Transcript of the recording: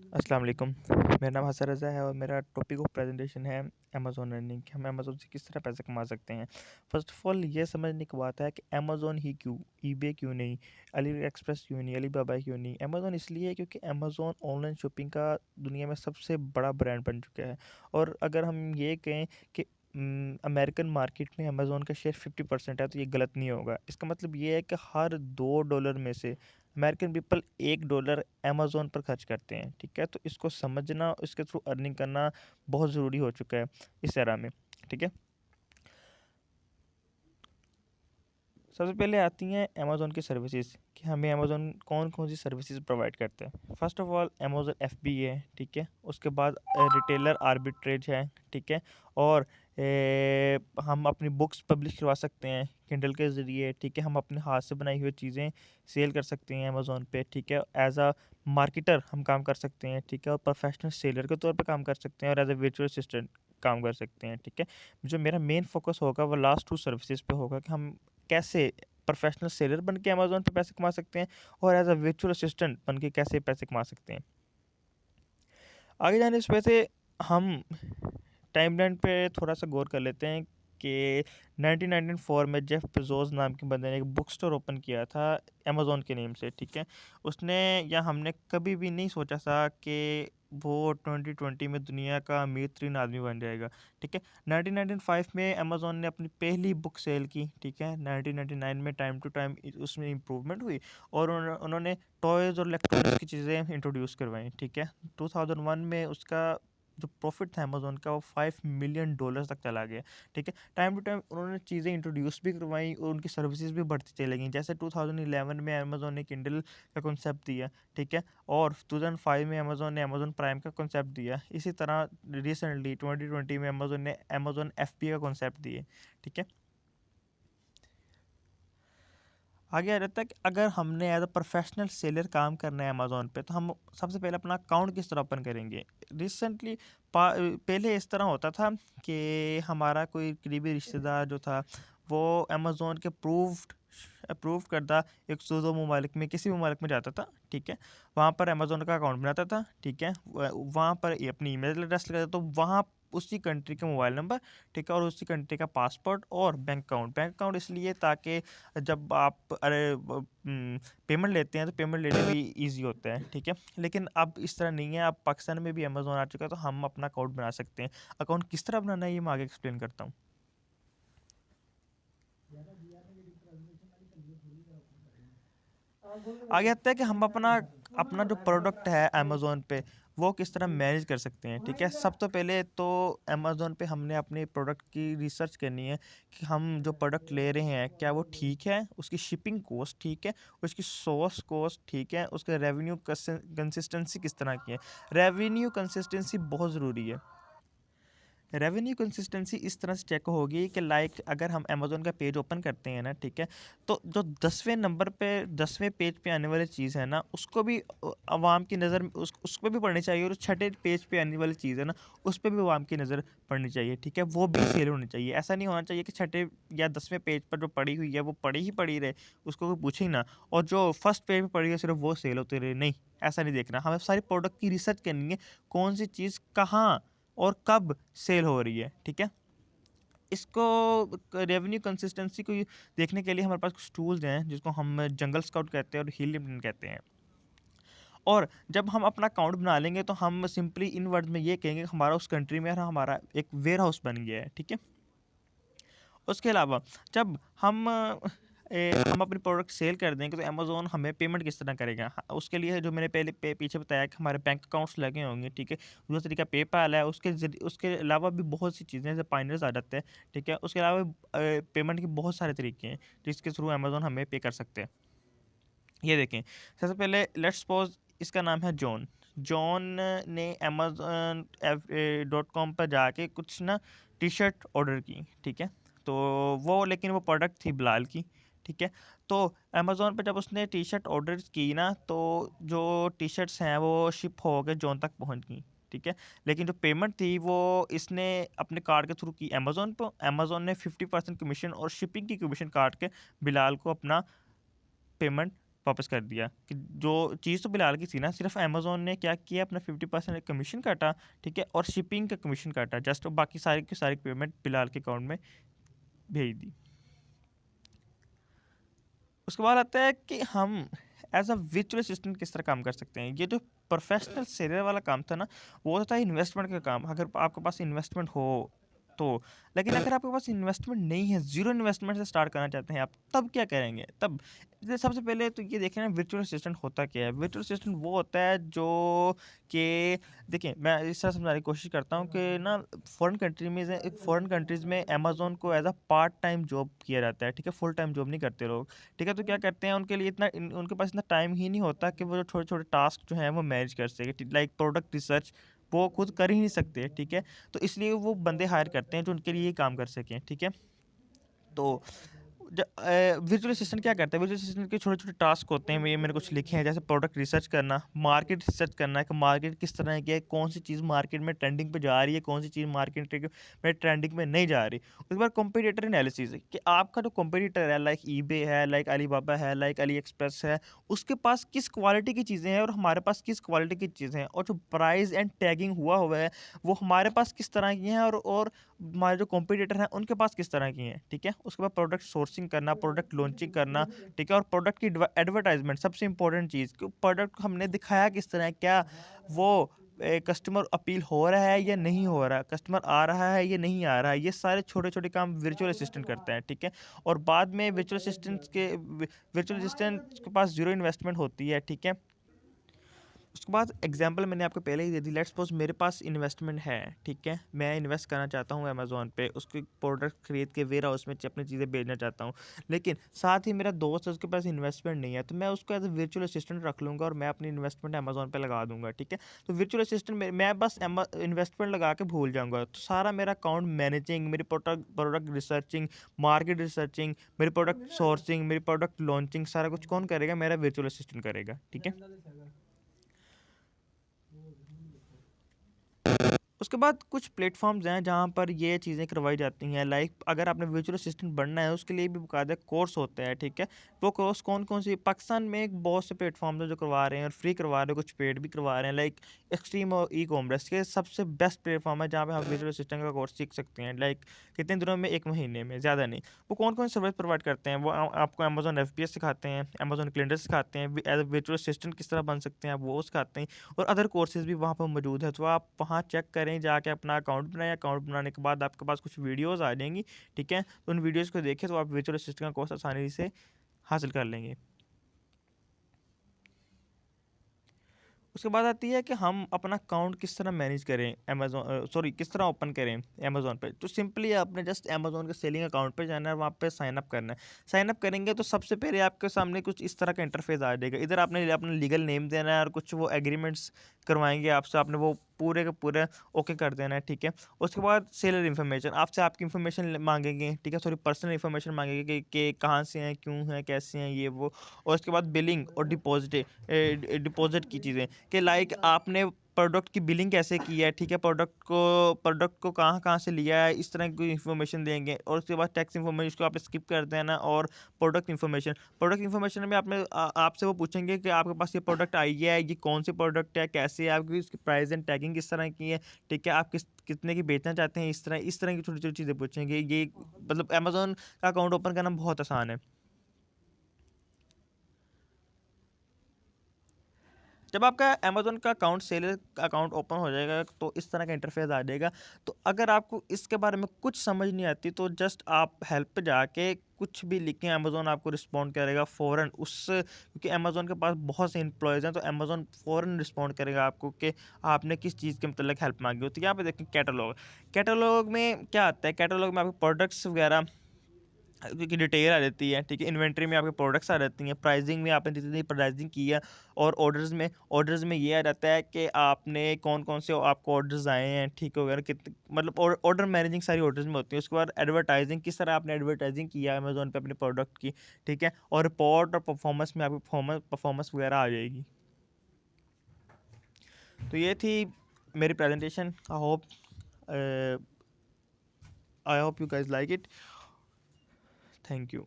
अस्सलाम वालेकुम। मेरा नाम हसन रज़ा है और मेरा टॉपिक ऑफ प्रेजेंटेशन है अमेज़न अर्निंग कि हम अमेज़न से किस तरह पैसे कमा सकते हैं। फ़र्स्ट ऑफ़ ऑल ये समझने की बात है कि अमेज़न ही क्यों? ईबे क्यों नहीं? अली एक्सप्रेस क्यों नहीं? अलीबाबा क्यों नहीं? अमेज़न इसलिए है क्योंकि अमेज़न ऑनलाइन शॉपिंग का दुनिया में सबसे बड़ा ब्रांड बन चुका है। और अगर हम ये कहें कि अमेरिकन मार्केट में अमेज़न का शेयर 50% है तो ये गलत नहीं होगा। इसका मतलब ये है कि हर $2 में से अमेरिकन पीपल $1 अमेज़न पर खर्च करते हैं, ठीक है? तो इसको समझना, इसके थ्रू अर्निंग करना बहुत ज़रूरी हो चुका है इस एरा में, ठीक है? सबसे पहले आती हैं अमेज़न की सर्विसेज़ कि हमें अमेज़न कौन-कौन सी सर्विसेज़ प्रोवाइड करता है। First of all Amazon FBA है, ठीक है? उसके बाद रिटेलर आर्बिट्रेज है, ठीक है? और हम अपनी बुक्स पब्लिश करवा सकते हैं किंडल के ज़रिए, ठीक है? हम अपने हाथ से बनाई हुई चीज़ें सेल कर सकते हैं अमेज़न पे, ठीक है? एज़ अ मार्केटर हम काम कर सकते हैं, ठीक है? और प्रोफ़ेशनल सेलर के तौर पे काम कर सकते हैं और एज़ अ वर्चुअल असिस्टेंट काम कर सकते हैं, ठीक है? जो मेरा मेन फ़ोकस होगा वो लास्ट 2 सर्विसेज़ पे होगा कि हम कैसे प्रोफेशनल सेलर बन के अमेज़न पे पैसे कमा सकते हैं और एज़ अ वर्चुअल असिस्टेंट बन के कैसे पैसे कमा सकते हैं। आगे जाने से वैसे हम टाइमलाइन पे थोड़ा-सा गौर कर लेते हैं कि 1994 में जेफ बेज़ोस नाम के बंदे ने एक बुक स्टोर ओपन किया था अमेज़न के नेम से, ठीक है? उसने या हमने कभी भी नहीं सोचा था कि वो 2020 में दुनिया का अमीर-तरीन आदमी बन जाएगा, ठीक है? 1995 में अमेज़न ने अपनी पहली बुक सेल की, ठीक है? 1999 में टाइम टू टाइम उसमें इम्प्रूवमेंट हुई और उन्होंने टॉयज़ और इलेक्ट्रॉनिक्स की चीज़ें इंट्रोड्यूस करवाई, ठीक है? 2001 में उसका जो प्रॉफ़िट था अमेज़न का वो $5 मिलियन तक चला गया, ठीक है? टाइम टू टाइम उन्होंने चीज़ें इंट्रोड्यूस भी करवाई और उनकी सर्विसेज़ भी बढ़ती चली गईं। जैसे 2011 में अमेज़न ने किंडल का कॉन्सेप्ट दिया, ठीक है? और 2005 में अमेज़न ने अमेज़न प्राइम का कॉन्सेप्ट दिया। इसी तरह रिसेंटली 2020 में अमेज़न ने अमेज़न एफबीए का कॉन्सेप्ट दिए, ठीक है? आगे आ जाता है कि अगर हमने एज़ अ प्रोफेशनल सेलर काम करना है अमेज़न पे, तो हम सबसे पहले अपना अकाउंट किस तरह ओपन करेंगे? रिसेंटली पहले इस तरह होता था कि हमारा कोई करीबी रिश्तेदार जो था, वो अमेज़न के अप्रूव करदा 102 ममालिक में किसी भी ममालिक में जाता था, ठीक है? वहाँ पर अमेज़न का अकाउंट बनाता था, ठीक है? वहाँ पर अपनी ईमेल एड्रेस लगाता तो वहाँ उसी कंट्री का मोबाइल नंबर, ठीक है? और उसी कंट्री का पासपोर्ट और बैंक अकाउंट इसलिए ताकि जब आप पेमेंट लेते हैं तो पेमेंट लेने भी ईज़ी होता है, ठीक है? लेकिन अब इस तरह नहीं है, अब पाकिस्तान में भी अमेज़न आ चुका है तो हम अपना अकाउंट बना सकते हैं। अकाउंट किस तरह बनाना है ये मैं आगे एक्सप्लेन करता हूँ। आगे आता है कि हम अपना अपना जो प्रोडक्ट है अमेज़न पे, वो किस तरह मैनेज कर सकते हैं, ठीक है? सब तो पहले तो अमेज़न पे हमने अपने प्रोडक्ट की रिसर्च करनी है कि हम जो प्रोडक्ट ले रहे हैं, क्या वो ठीक है? उसकी शिपिंग कॉस्ट ठीक है? उसकी सोर्स कॉस्ट ठीक है? उसका रेवेन्यू कंसिस्टेंसी किस तरह की है? रेवेन्यू कंसिस्टेंसी बहुत ज़रूरी है। रेवेन्यू कंसिस्टेंसी इस तरह से चेक होगी कि लाइक अगर हम अमेज़न का पेज ओपन करते हैं ना, ठीक है? तो जो 10वें नंबर पे 10वें पेज पे आने वाली चीज़ है ना, उसको भी अवाम की नज़र उस पे भी पड़नी चाहिए और छठे पेज पे आने वाली चीज़ है ना, उस पे भी अवाम की नज़र पड़नी चाहिए, ठीक है? वो भी सेल होनी चाहिए। ऐसा नहीं होना चाहिए कि छठे या 10वें पेज पर जो पड़ी हुई है, वो पड़ी ही पड़ी रहे, उसको कोई पूछे ही ना और जो फर्स्ट पेज पे पड़ी है, सिर्फ़ वो सेल होती रहे। नहीं, ऐसा नहीं देखना। हमें सारी प्रोडक्ट की रिसर्च करनी है, कौन-सी चीज़ कहाँ और कब सेल हो रही है, ठीक है? इसको रेवेन्यू कंसिस्टेंसी को देखने के लिए हमारे पास कुछ टूल्स हैं जिसको हम जंगल स्काउट कहते हैं और हिल लिफ्टिंग कहते हैं। और जब हम अपना अकाउंट बना लेंगे तो हम सिंपली इन वर्ड्स में ये कहेंगे कि हमारा उस कंट्री में हमारा एक वेयर हाउस बन गया है, ठीक है? उसके अलावा जब हम अपनी प्रोडक्ट सेल कर देंगे तो अमेज़न हमें पेमेंट किस तरह करेगा? उसके लिए जो मैंने पहले पीछे बताया कि हमारे बैंक अकाउंट्स लगे होंगे, ठीक है? दूसरा तरीका पेपैल है, उसके अलावा भी बहुत सी चीज़ें जैसे पाइनर्स आ जाते हैं, ठीक है? उसके अलावा पेमेंट के बहुत सारे तरीके हैं, जिसके थ्रू अमेज़न हमें पे कर सकते हैं। ये देखें, सबसे पहले लेट्स सपोज़ इसका नाम है जॉन। जॉन ने अमेज़न डॉट कॉम पर जाके कुछ ना टी-शर्ट ऑर्डर की, ठीक है? तो लेकिन वो प्रोडक्ट थी बिलाल की, ठीक है? तो अमेज़न पे जब उसने टी-शर्ट ऑर्डर की ना, तो जो टी-शर्ट्स हैं वो शिप हो के जॉन तक पहुँच गई, ठीक है? लेकिन जो पेमेंट थी वो इसने अपने कार्ड के थ्रू की अमेज़न को, अमेज़न ने 50% कमीशन और शिपिंग की कमीशन काट के बिलाल को अपना पेमेंट वापस कर दिया कि जो चीज़ तो बिलाल की थी ना, सिर्फ अमेज़न ने क्या किया, अपना 50% कमीशन काटा, ठीक है, और शिपिंग का कमीशन काटा जस्ट, बाकी सारी की सारी पेमेंट बिलाल के अकाउंट में भेज दी। उसके बाद आता है कि हम एज अ विचुअल असिस्टेंट किस तरह काम कर सकते हैं। ये जो प्रोफेशनल सेलर वाला काम था ना, वो था इन्वेस्टमेंट का काम, अगर आपके पास इन्वेस्टमेंट हो तो। लेकिन अगर आपके पास इन्वेस्टमेंट नहीं है, जीरो इन्वेस्टमेंट से स्टार्ट करना चाहते हैं आप, तब क्या करेंगे? तब सबसे पहले तो ये देखें ना, वर्चुअल असिस्टेंट होता क्या है। वर्चुअल असिस्टेंट वो होता है जो कि देखिए, मैं इस तरह समझाने की कोशिश करता हूँ कि ना, फॉरेन कंट्रीज़ में अमेज़न को as a part time job किया जाता है, ठीक है, फुल टाइम जॉब नहीं करते लोग, ठीक है। तो क्या करते हैं, उनके लिए उनके पास इतना टाइम ही नहीं होता कि वो जो छोटे छोटे टास्क जो हैं वो मैनेज कर सके, लाइक प्रोडक्ट रिसर्च वो खुद कर ही नहीं सकते, ठीक है। तो इसलिए वो बंदे हायर करते हैं जो उनके लिए ये काम कर सकें, ठीक है। तो विजुअल असिस्टेंट क्या करता है, विजुअल असिस्टेंट के छोटे छोटे टास्क होते हैं, ये मैंने कुछ लिखे हैं, जैसे प्रोडक्ट रिसर्च करना, मार्केट रिसर्च करना है कि मार्केट किस तरह की है, कौन सी चीज़ मार्केट में ट्रेंडिंग पे जा रही है, कौन सी चीज़ मार्केट में ट्रेंडिंग में नहीं जा रही। उसके बाद कॉम्पिटिटर एनालिसिस कि आपका जो कॉम्पिटिटर है, लाइक ईबे है, लाइक अलीबाबा है, लाइक अली एक्सप्रेस है, उसके पास किस क्वालिटी की चीज़ें हैं और हमारे पास किस क्वालिटी की चीज़ें हैं, और जो प्राइस एंड टैगिंग हुआ है वो हमारे पास किस तरह की हैं, और हमारे जो कॉम्पिटिटर हैं उनके पास किस तरह की हैं, ठीक है। उसके बाद प्रोडक्ट सोर्सिंग करना, प्रोडक्ट लॉन्चिंग करना, ठीक है, और प्रोडक्ट की एडवर्टाइजमेंट, सबसे इंपॉर्टेंट चीज़ कि प्रोडक्ट हमने दिखाया किस तरह है, क्या वो कस्टमर अपील हो रहा है या नहीं हो रहा है, कस्टमर आ रहा है या नहीं आ रहा है, ये सारे छोटे छोटे काम वर्चुअल असिस्टेंट करता है, ठीक है। और बाद में वर्चुअल असिस्टेंट के पास जीरो इन्वेस्टमेंट होती है, ठीक है। उसके बाद एग्जांपल मैंने आपको पहले ही दे दी, लेट्स सपोज मेरे पास इन्वेस्टमेंट है, ठीक है, मैं इन्वेस्ट करना चाहता हूँ अमेज़न पे, उसके प्रोडक्ट खरीद के वेयर हाउस में अपनी चीज़ें बेचना चाहता हूँ, लेकिन साथ ही मेरा दोस्त है, उसके पास इन्वेस्टमेंट नहीं है, तो मैं उसको एज ए वर्चुअल असिस्टेंट रख लूँगा और मैं अपनी इन्वेस्टमेंट अमेज़न पे लगा दूंगा, ठीक है। तो वर्चुअल असिस्टेंट में मैं बस इन्वेस्टमेंट लगा के भूल जाऊँगा, तो सारा मेरा अकाउंट मैनेजिंग, मेरी प्रोडक्ट रिसर्चिंग, मार्केट रिसर्चिंग, मेरी प्रोडक्ट सोर्सिंग, मेरी प्रोडक्ट लॉन्चिंग, सारा कुछ कौन करेगा? मेरा वर्चुअल असिस्टेंट करेगा, ठीक है। उसके बाद कुछ प्लेटफॉर्म्स हैं जहाँ पर ये चीज़ें करवाई जाती हैं, लाइक अगर आपने वर्चुअल असिस्टेंट बनना है उसके लिए भी बाकायदा कोर्स होता है, ठीक है। वो कोर्स कौन कौन सी, पाकिस्तान में एक बहुत से प्लेटफॉर्म्स हैं जो करवा रहे हैं और फ्री करवा रहे हैं, कुछ पेड भी करवा रहे हैं, लाइक एक्सट्रीम और ई कॉमर्स के सबसे बेस्ट प्लेटफॉर्म है जहाँ पे आप वर्चुअल असिस्टेंट का कोर्स सीख सकते हैं, लाइक कितने दिनों में, 1 महीने में, ज़्यादा नहीं। वो कौन कौन सर्विस प्रोवाइड करते हैं, वो आपको अमेजोन एफपीएस सिखाते हैं, अमेजोन कैलेंडर सिखाते हैं, एज ए वर्चुअल असिस्टेंट किस तरह बन सकते हैं आप, वो सिखाते हैं, और अदर कोर्सेज भी वहाँ पर मौजूद है। तो आप वहाँ चेक करें जाके, अपना अकाउंट बनाएं, अकाउंट बनाने के बाद आपके पास कुछ वीडियोज़ आ जाएंगी, ठीक है। तो उन वीडियोज़ को देखें तो आप वर्चुअल असिस्टेंट का कोर्स आसानी से हासिल कर लेंगे। उसके बाद आती है कि हम अपना अकाउंट किस तरह मैनेज करें, किस तरह ओपन करें अमेज़न पे। तो सिंपली आपने जस्ट अमेज़न के सेलिंग अकाउंट पे जाना है, वहाँ पे साइन अप करना है। साइन अप करेंगे तो सबसे पहले आपके सामने कुछ इस तरह का इंटरफेस आ जाएगा। इधर आपने अपना लीगल नेम देना है और कुछ वो एग्रीमेंट्स करवाएंगे आपसे, आपने वो पूरे के पूरे ओके कर देना है, ठीक है। उसके बाद सेलर इन्फॉर्मेशन, आपसे आपकी इन्फॉर्मेशन मांगेंगे, ठीक है, थोड़ी पर्सनल इन्फॉर्मेशन मांगेंगे कि कहाँ से हैं, क्यों हैं, कैसे हैं, ये वो। और उसके बाद बिलिंग और डिपॉजिट की चीज़ें, कि लाइक आपने प्रोडक्ट की बिलिंग कैसे की है, ठीक है, प्रोडक्ट को कहाँ कहाँ से लिया है, इस तरह की इन्फॉर्मेशन देंगे। और उसके बाद टैक्स इन्फॉर्मेशन, इसको आप स्किप कर देना। और प्रोडक्ट इन्फॉर्मेशन में आपसे वो पूछेंगे कि आपके पास ये प्रोडक्ट आई है, ये कौन सी प्रोडक्ट है, कैसे है, आपकी उसकी प्राइस एंड टैगिंग किस तरह की है, ठीक है, आप कितने की बेचना चाहते हैं, इस तरह की छोटी छोटी चीज़ें पूछेंगे। ये मतलब अमेजोन का अकाउंट ओपन करना बहुत आसान है। जब आपका अमेज़न का अकाउंट, सेलर का अकाउंट ओपन हो जाएगा तो इस तरह का इंटरफेस आ जाएगा। तो अगर आपको इसके बारे में कुछ समझ नहीं आती तो जस्ट आप हेल्प पे जाके कुछ भी लिखें, अमेज़न आपको रिस्पॉन्ड करेगा फ़ौरन, क्योंकि अमेज़न के पास बहुत से एम्प्लॉयज़ हैं, तो अमेज़न फ़ौरन रिस्पॉन्ड करेगा आपको कि आपने किस चीज़ के मतलब हेल्प मांगी हो। तो यहाँ पे देखें कैटलॉग, कैटलॉग में क्या आता है, कैटलॉग में आपके प्रोडक्ट्स वगैरह की डिटेल आ जाती है, ठीक है। इन्वेंट्री में आपके प्रोडक्ट्स आ जाती हैं, प्राइसिंग में आपने जितनी प्राइसिंग की है, और ऑर्डर्स में ये आ जाता है कि आपने कौन कौन से आपको ऑर्डर्स आए हैं, ठीक है, वगैरह कितने, मतलब ऑर्डर मैनेजिंग सारी ऑर्डर्स में होती है। उसके बाद एडवर्टाइजिंग, किस तरह आपने एडवर्टाइजिंग किया है अमेजोन पे अपने प्रोडक्ट की, ठीक है। और रिपोर्ट और परफॉर्मेंस में आपकी परफॉर्मेंस वगैरह आ जाएगी। तो ये थी मेरी presentation. I hope you guys like it. Thank you.